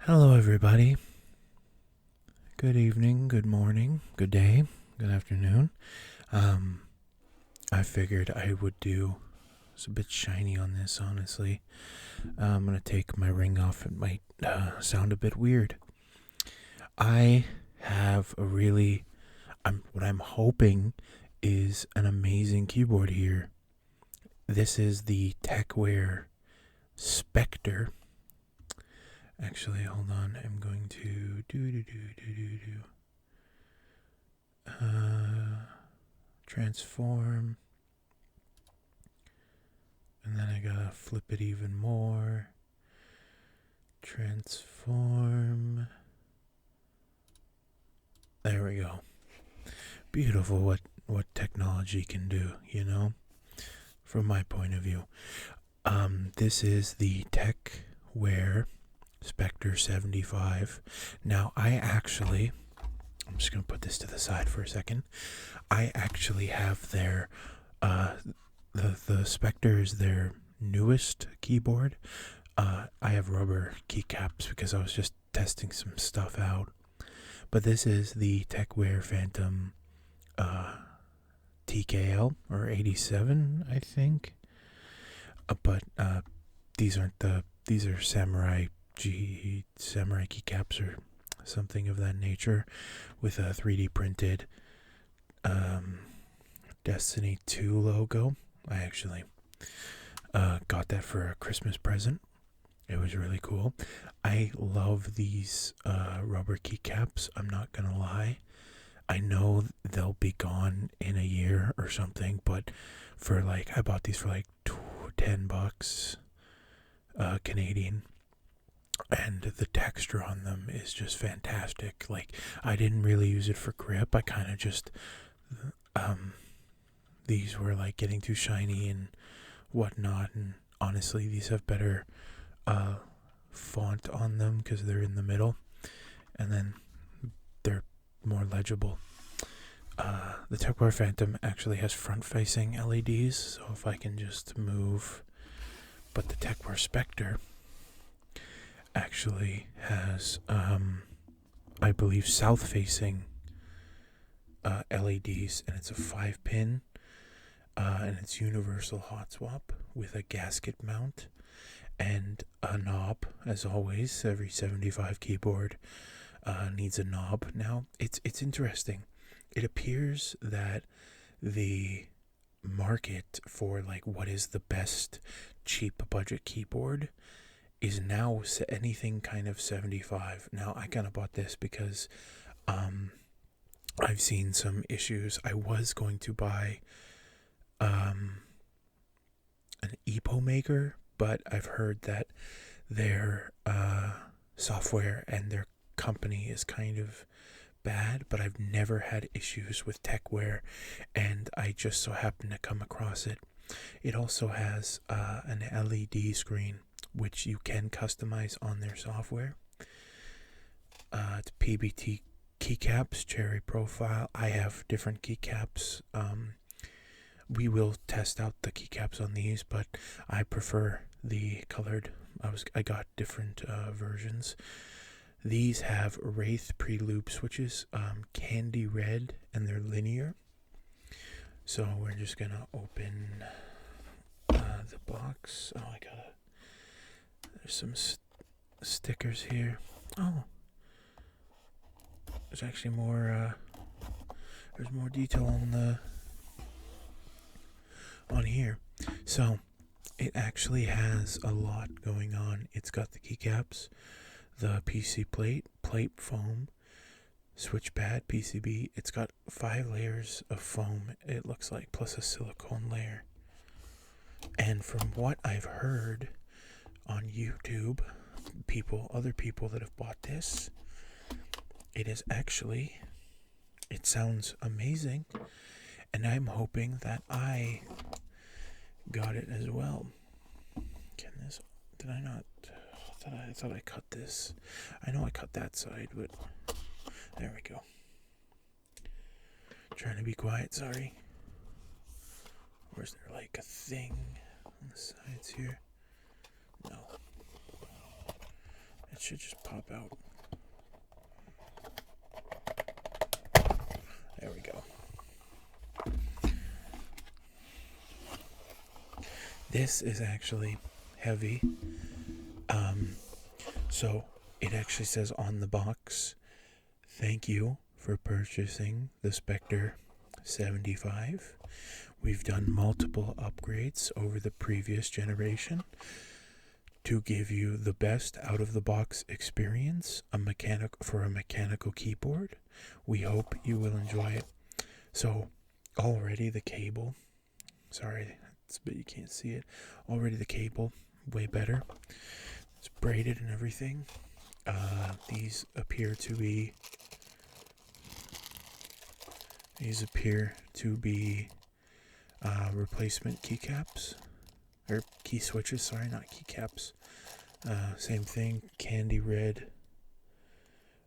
Hello, everybody. Good evening, good morning, good day, good afternoon. I figured I would do. It's a bit shiny on this, honestly. I'm gonna take my ring off. It might sound a bit weird. I have a really. What I'm hoping is an amazing keyboard here. This is the Tecware Spectre. Actually, hold on. I'm going to transform, and then I gotta flip it even more. Transform. There we go. Beautiful what technology can do, from my point of view. This is the Tecware Spectre 75. Now, I'm just going to put this to the side for a second. I actually have their, the Spectre is their newest keyboard. I have rubber keycaps because I was just testing some stuff out. But this is the Tecware Phantom TKL or 87, I think. But these are Samurai keycaps or something of that nature with a 3D printed Destiny 2 logo. I actually got that for a Christmas present. It was really cool. I love these rubber keycaps. I'm not gonna lie. I know they'll be gone in a year or something, but I bought these for like $10 Canadian, and the texture on them is just fantastic. Like, I didn't really use it for grip. I kind of just these were like getting too shiny and whatnot, and honestly these have better font on them because they're in the middle, and then they're more legible. The Tecware Phantom actually has front-facing LEDs, so if I can just move. But the Tecware Spectre actually has, I believe, south-facing LEDs, and it's a 5-pin, and it's universal hot swap with a gasket mount and a knob. As always, every 75 keyboard needs a knob. Now, it's interesting. It appears that the market for what is the best cheap budget keyboard is now anything kind of 75. Now, I kind of bought this because I've seen some issues. I was going to buy an EPO maker, but I've heard that their software and their company is kind of bad, but I've never had issues with Tecware, and I just so happened to come across it. It also has an LED screen, which you can customize on their software. It's PBT keycaps, cherry profile. I have different keycaps. We will test out the keycaps on these, but I prefer the colored. I got different versions. These have Wraith pre-loop switches, candy red, and they're linear. So we're just gonna open the box. There's some stickers here. Oh, there's actually more. There's more detail on here. So it actually has a lot going on. It's got the keycaps, the PC plate foam, switch pad, PCB. It's got 5 layers of foam, it looks like, plus a silicone layer. And from what I've heard on YouTube, other people that have bought this, it sounds amazing, and I'm hoping that I got it as well. Did I not? I thought I cut this. I know I cut that side, but there we go. Trying to be quiet, sorry. Or is there a thing on the sides here? No. It should just pop out. There we go. This is actually heavy. So it actually says on the box, thank you for purchasing the Spectre 75. We've done multiple upgrades over the previous generation to give you the best out of the box experience for a mechanical keyboard. We hope you will enjoy it. So already the cable, sorry, but you can't see it. Already the cable, way better. It's braided and everything. These appear to be replacement keycaps, or key switches. Sorry, not keycaps. Same thing, candy red.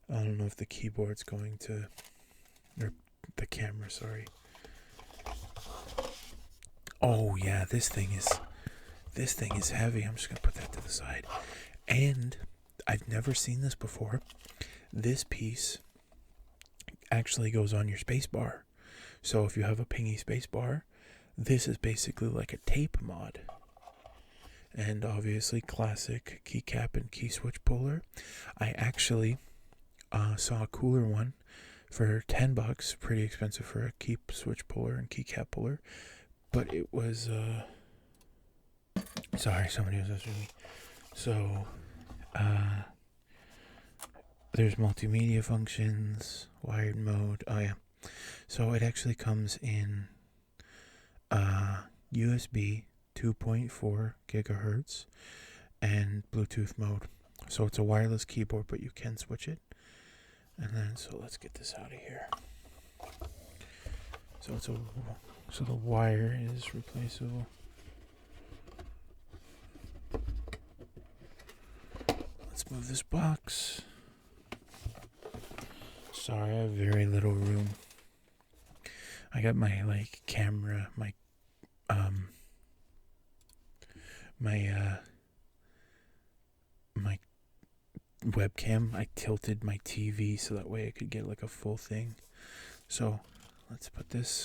I don't know if the keyboard's going to, or the camera. Sorry. Oh yeah, this thing is heavy. I'm just gonna put that to the side. And I've never seen this before. This piece actually goes on your space bar. So if you have a pingy space bar, this is basically like a tape mod. And obviously classic keycap and key switch puller. I actually saw a cooler one for $10, pretty expensive for a key switch puller and keycap puller. But it was sorry, somebody was asking me. So there's multimedia functions, wired mode. Oh yeah. So it actually comes in USB 2.4 gigahertz and Bluetooth mode. So it's a wireless keyboard, but you can switch it. And then, so let's get this out of here. So the wire is replaceable. Let's move this box. Sorry, I have very little room. I got my camera, my webcam. I tilted my TV so that way I could get like a full thing. So let's put the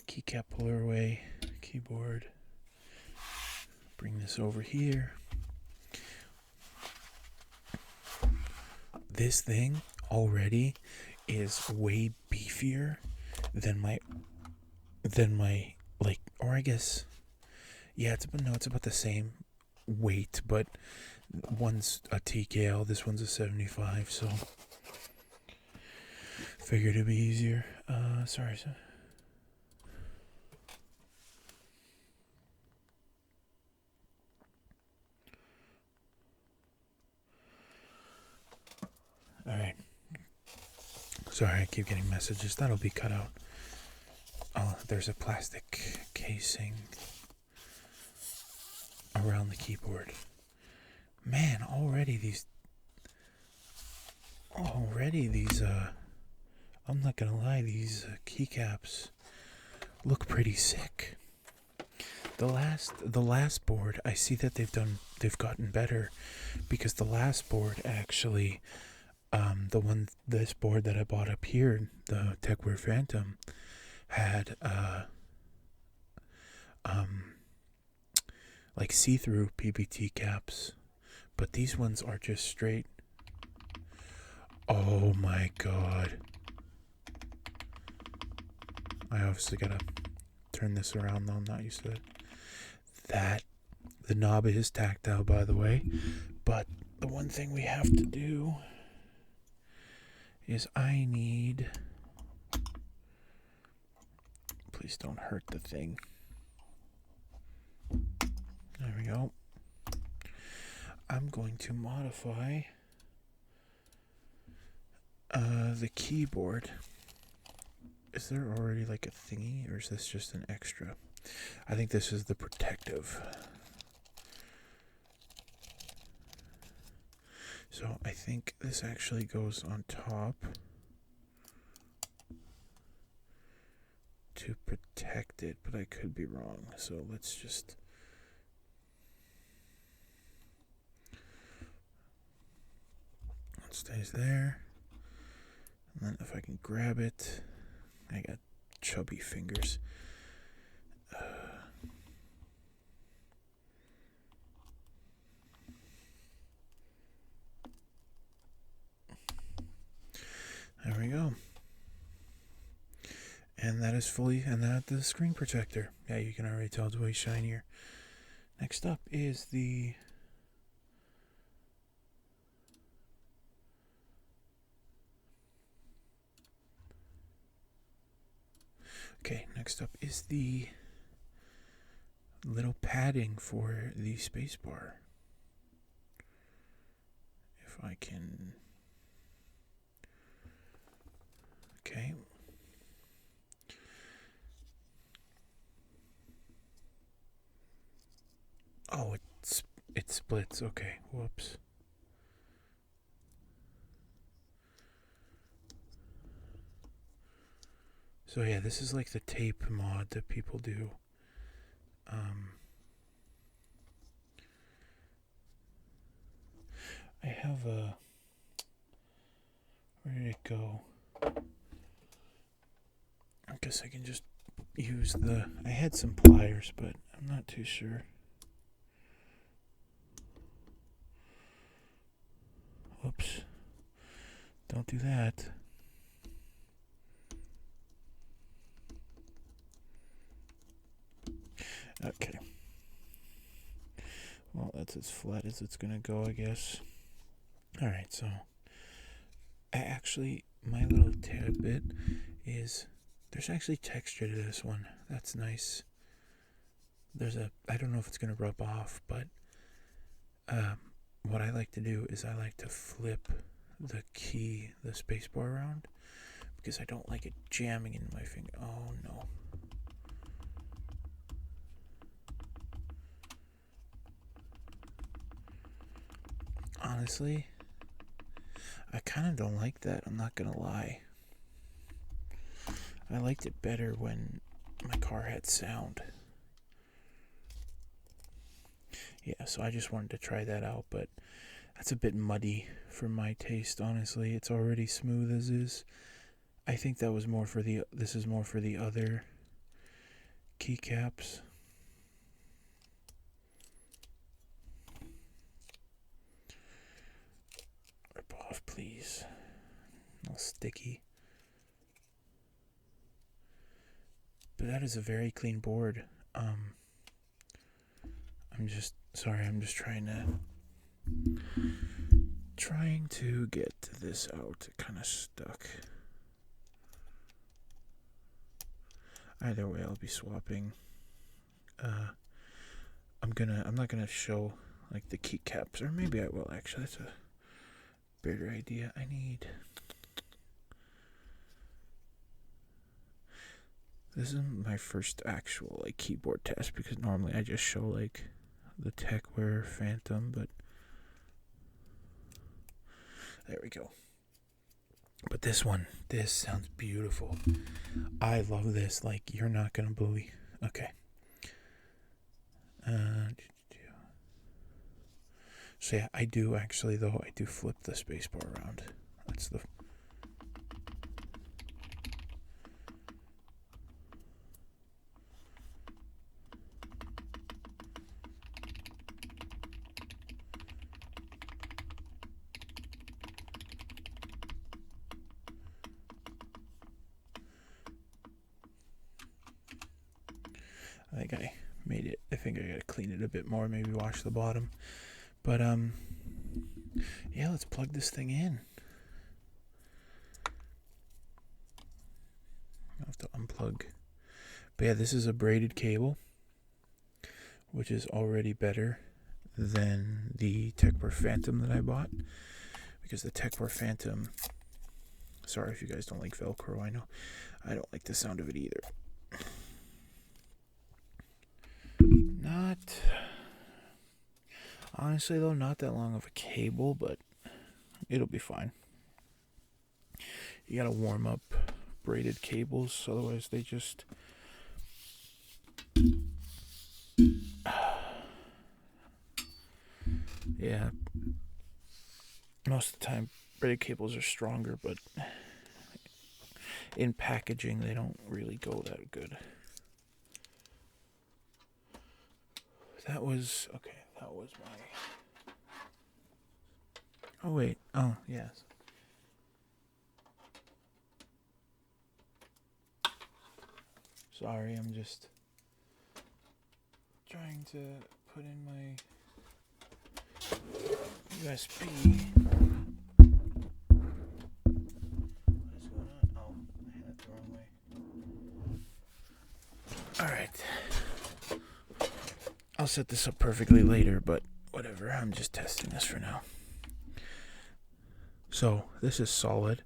keycap puller away, keyboard. Bring this over here. This thing already is way beefier than my or I guess, yeah, it's about the same weight, but one's a TKL, this one's a 75, so figured it'd be easier. Sorry. Alright. Sorry, I keep getting messages. That'll be cut out. Oh, there's a plastic casing around the keyboard. Man, already these I'm not gonna lie, these keycaps look pretty sick. The last board, I see that they've gotten better, because the last board actually, this board that I bought up here, the Tecware Phantom, had like see-through PBT caps, but these ones are just straight. Oh my god. I obviously gotta turn this around though, I'm not used to it. The knob is tactile, by the way, but the one thing we have to do is please don't hurt the thing. There we go. I'm going to modify the keyboard. Is there already like a thingy, or is this just an extra? I think this is the protective. So I think this actually goes on top to protect it, but I could be wrong. So let's just stays there. And then if I can grab it, I got chubby fingers. There we go. And that is fully, and that the screen protector. Yeah, you can already tell it's way shinier. Next up is the next up is the little padding for the spacebar. If I can. Okay. Oh, it splits. Okay, whoops. So yeah, this is like the tape mod that people do. I have a. Where did it go? I guess I can just use the. I had some pliers, but I'm not too sure. Whoops. Don't do that. Okay. Well, that's as flat as it's gonna go, I guess. Alright, so actually, my little tidbit is there's actually texture to this one. That's nice. I don't know if it's gonna rub off, but what I like to do is I like to flip the spacebar around, because I don't like it jamming in my finger. Oh no. Honestly, I kind of don't like that. I'm not gonna lie. I liked it better when my car had sound. Yeah, so I just wanted to try that out, but that's a bit muddy for my taste, honestly. It's already smooth as is. I think that was more for this is more for the other keycaps. Rip off, please. All sticky. But that is a very clean board. I'm just trying to get this out. It kind of stuck. Either way, I'll be swapping. I'm not gonna show like the keycaps, or maybe I will actually. That's a better idea. This is my first actual like keyboard test, because normally I just show like the Tecware Phantom, but there we go. But this sounds beautiful. I love this. Like, you're not gonna believe. Okay. So yeah, I do actually, though, I do flip the spacebar around. That's the. I think I made it. I think I gotta clean it a bit more, maybe wash the bottom. But yeah, let's plug this thing in. I'll have to unplug. But yeah, this is a braided cable, which is already better than the Tecware Phantom that I bought, because the Tecware Phantom, sorry if you guys don't like Velcro, I know I don't like the sound of it either. Honestly though, not that long of a cable, but it'll be fine. You gotta warm up braided cables, otherwise they just yeah, most of the time braided cables are stronger, but in packaging they don't really go that good. That was okay. That was my. Oh wait. Oh yes. Sorry, I'm just trying to put in my USB. What is going on? Oh, I had it the wrong way. Alright. I'll set this up perfectly later, but whatever. I'm just testing this for now. So, this is solid.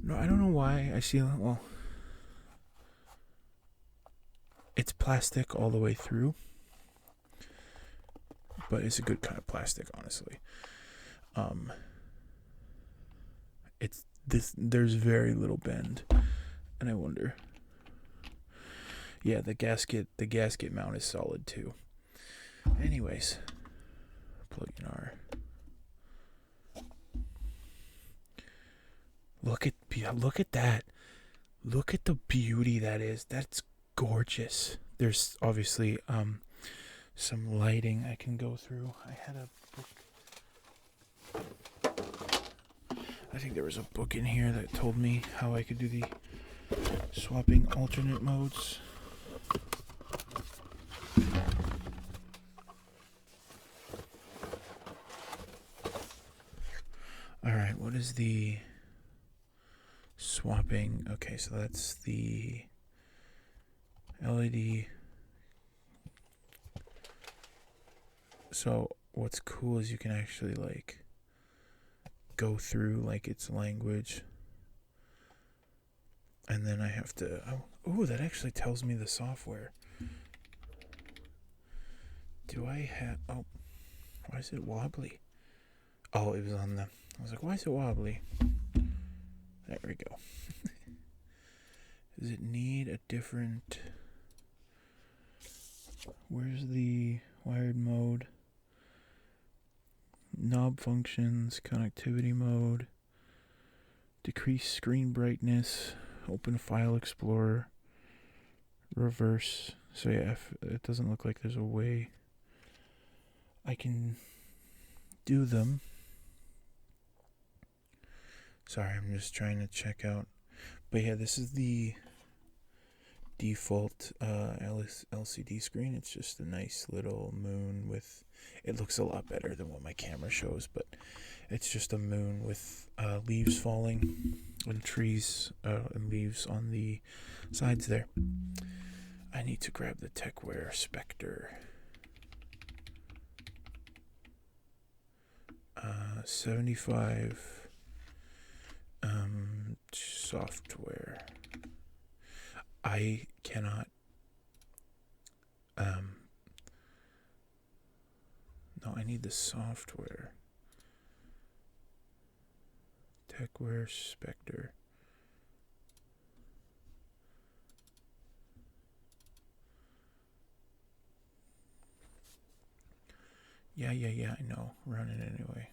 No, I don't know why I see, well, it's plastic all the way through, but it's a good kind of plastic, honestly. It's this. There's very little bend, and I wonder. Yeah, the gasket mount is solid too. Anyways, plug in our. Look at that. Look at the beauty that is. That's gorgeous. There's obviously some lighting I can go through. I had a book. I think there was a book in here that told me how I could do the swapping alternate modes. Alright, what is the swapping? Okay, so that's the LED. So what's cool is you can actually like go through like its language, and then I have to that actually tells me the software. Do I have why is it wobbly? Oh, it was on the I was like, why is it wobbly? There we go. Does it need a different? Where's the wired mode? Knob functions, connectivity mode, decrease screen brightness, open file explorer, reverse. So yeah, it doesn't look like there's a way I can do them. Sorry, I'm just trying to check out. But yeah, this is the default LCD screen. It's just a nice little moon with. It looks a lot better than what my camera shows, but it's just a moon with leaves falling and trees and leaves on the sides there. I need to grab the Tecware Spectre. 75 software. I cannot no, I need the software. Tecware Spectre. Yeah, I know. Run it anyway.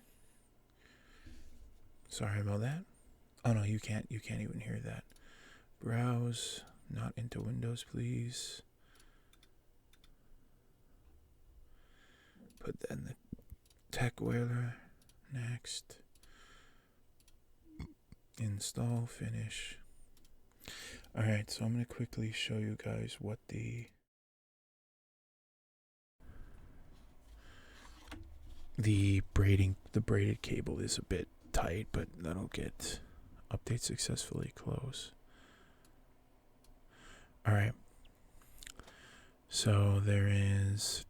Sorry about that. Oh no, you can't even hear that. Browse, not into Windows, please. Put that in the Tecware. Next. Install, finish. Alright, so I'm going to quickly show you guys what the braided cable is a bit tight, but that'll get update successfully close. Alright. So there is.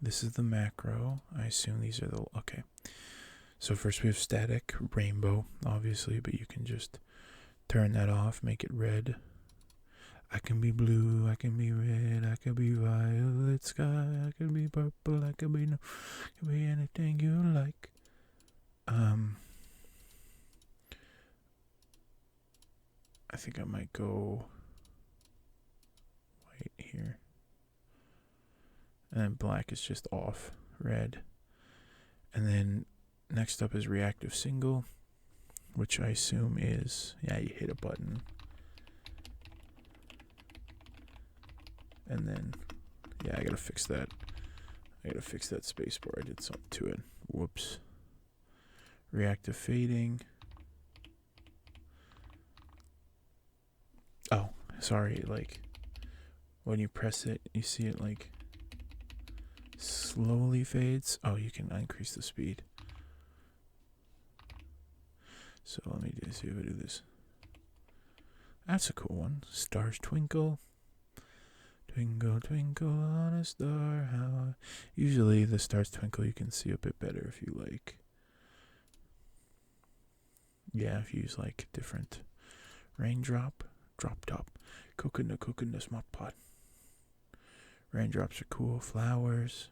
This is the macro. I assume these are the. Okay. So first we have static, rainbow, obviously, but you can just turn that off, make it red. I can be blue, I can be red, I can be violet sky, I can be purple, I can be anything you like. I think I might go white here. And then black is just off, red. And then Next up is reactive single, which I assume is, yeah, you hit a button. And then, yeah, I gotta fix that. I gotta fix that spacebar. I did something to it. Whoops. Reactive fading. Oh, sorry, like, when you press it, you see it, like, slowly fades. Oh, you can increase the speed. So let me see if I do this. That's a cool one. Stars twinkle. Twinkle, twinkle on a star. How usually the stars twinkle you can see a bit better if you like. Yeah, if you use like different raindrop, drop top, coconut smart pot. Raindrops are cool. Flowers.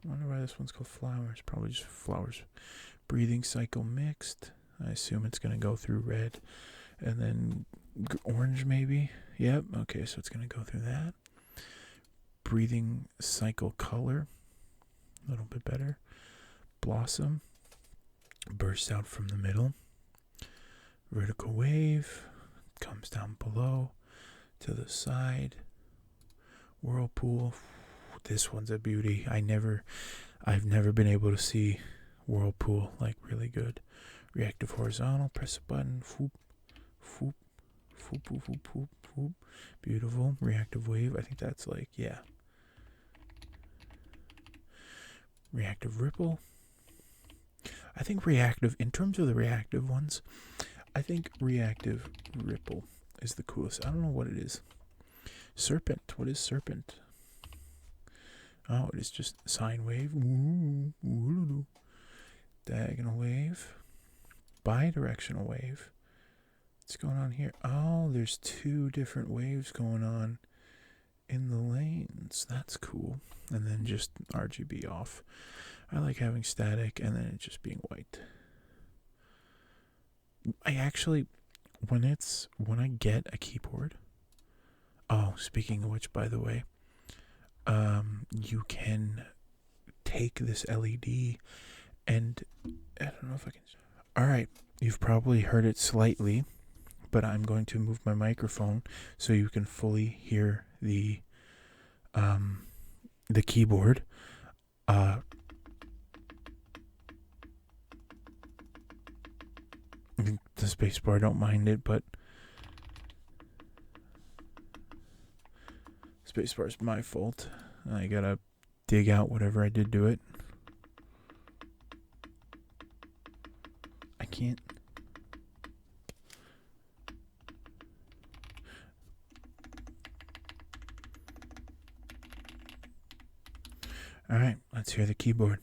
I wonder why this one's called flowers. Probably just flowers. Breathing cycle mixed. I assume it's going to go through red and then orange maybe. Yep. Okay, so it's going to go through that. Breathing cycle color. A little bit better. Blossom. Bursts out from the middle. Vertical wave. Comes down below. To the side. Whirlpool. This one's a beauty. I've never been able to see whirlpool like really good. Reactive horizontal. Press a button. Whoop. Whoop. Whoop, whoop, whoop, whoop, whoop. Beautiful. Reactive wave. I think that's like, yeah. Reactive ripple. I think reactive, in terms of the reactive ones, I think reactive ripple is the coolest. I don't know what it is. Serpent. What is serpent? Oh, it is just sine wave. Diagonal wave. Bidirectional wave. What's going on here? Oh, there's two different waves going on in the lanes. That's cool. And then just RGB off. I like having static and then it just being white. I actually, when I get a keyboard. Oh, speaking of which, by the way, you can take this LED and I don't know if I can. All right, you've probably heard it slightly, but I'm going to move my microphone so you can fully hear the keyboard. The spacebar, don't mind it, but spacebar is my fault. I gotta dig out whatever I did to it. I can't. All right, let's hear the keyboard.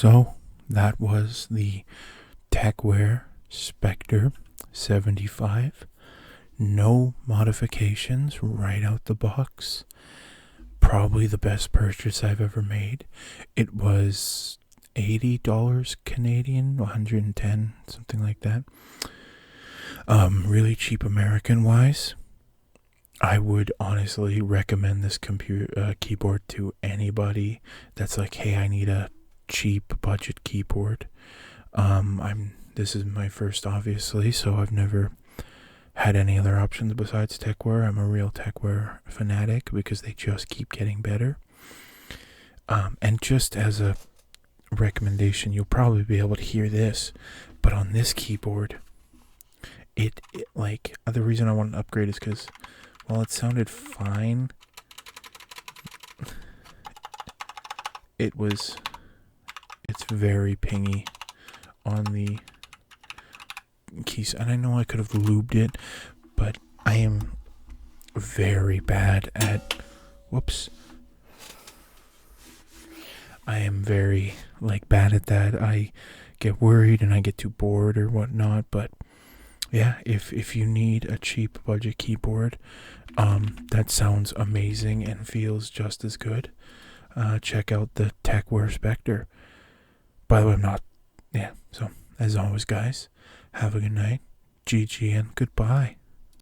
So that was the Tecware Spectre 75. No modifications, right out the box. Probably the best purchase I've ever made. It was $80 Canadian, 110, something like that. Really cheap American wise. I would honestly recommend this keyboard to anybody that's like, hey, I need a cheap budget keyboard. This is my first, obviously, so I've never had any other options besides Tecware. I'm a real Tecware fanatic because they just keep getting better. And just as a recommendation, you'll probably be able to hear this, but on this keyboard, it like, the reason I want to upgrade is because while it sounded fine, it's very pingy on the keys, and I know I could have lubed it, but I am very bad at I am very bad at that. I get worried and I get too bored or whatnot. But yeah, if you need a cheap budget keyboard that sounds amazing and feels just as good, check out the Tecware Spectre. By the way, so as always, guys, have a good night, GG, and goodbye.